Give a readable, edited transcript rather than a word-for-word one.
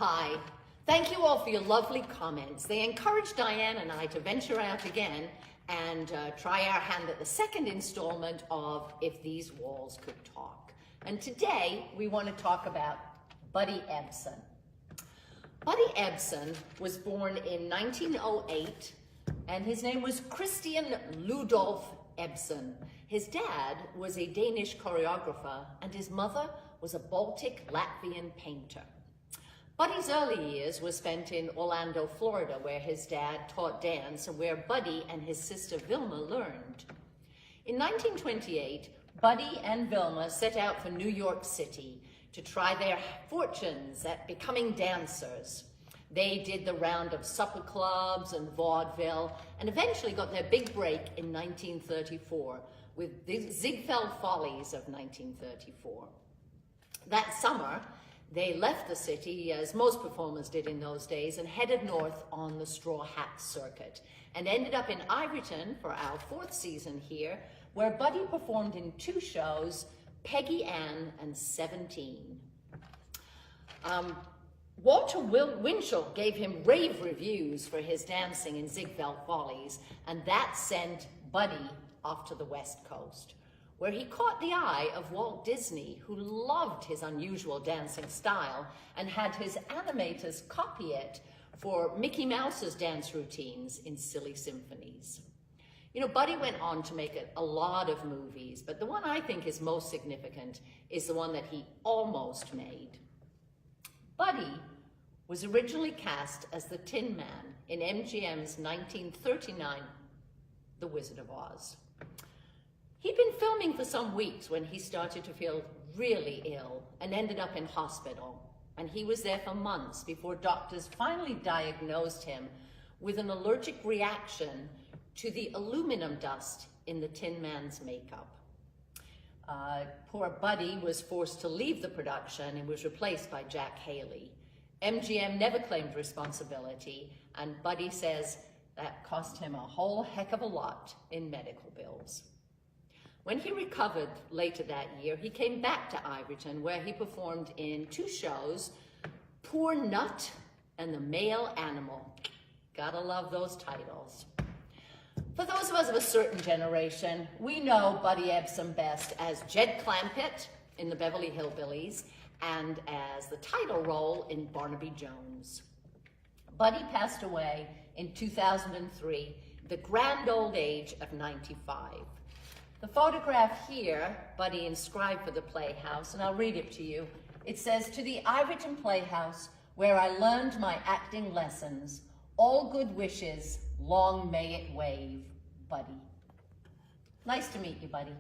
Hi. Thank you all for your lovely comments. They encouraged Diane and I to venture out again and try our hand at the second installment of If These Walls Could Talk. And today we want to talk about Buddy Ebsen. Buddy Ebsen was born in 1908 and his name was Christian Ludolf Ebsen. His dad was a Danish choreographer and his mother was a Baltic Latvian painter. Buddy's early years were spent in Orlando, Florida, where his dad taught dance and where Buddy and his sister Vilma learned. In 1928, Buddy and Vilma set out for New York City to try their fortunes at becoming dancers. They did the round of supper clubs and vaudeville and eventually got their big break in 1934 with the Ziegfeld Follies of 1934. That summer, they left the city, as most performers did in those days, and headed north on the Straw Hat Circuit, and ended up in Iverton for our fourth season here, where Buddy performed in 2 shows, Peggy Ann and 17. Walter Winchell gave him rave reviews for his dancing in Ziegfeld Follies, and that sent Buddy off to the West Coast, where he caught the eye of Walt Disney, who loved his unusual dancing style and had his animators copy it for Mickey Mouse's dance routines in Silly Symphonies. You know, Buddy went on to make a lot of movies, but the one I think is most significant is the one that he almost made. Buddy was originally cast as the Tin Man in MGM's 1939 The Wizard of Oz. He'd been filming for some weeks when he started to feel really ill and ended up in hospital. And he was there for months before doctors finally diagnosed him with an allergic reaction to the aluminum dust in the Tin Man's makeup. Poor Buddy was forced to leave the production and was replaced by Jack Haley. MGM never claimed responsibility, and Buddy says that cost him a whole heck of a lot in medical bills. When he recovered later that year, he came back to Iverton, where he performed in 2 shows, Poor Nut and The Male Animal. Gotta love those titles. For those of us of a certain generation, we know Buddy Ebsen best as Jed Clampett in the Beverly Hillbillies and as the title role in Barnaby Jones. Buddy passed away in 2003, the grand old age of 95. The photograph here, Buddy inscribed for the Playhouse, and I'll read it to you. It says, "To the Iverton Playhouse, where I learned my acting lessons, all good wishes, long may it wave, Buddy." Nice to meet you, Buddy.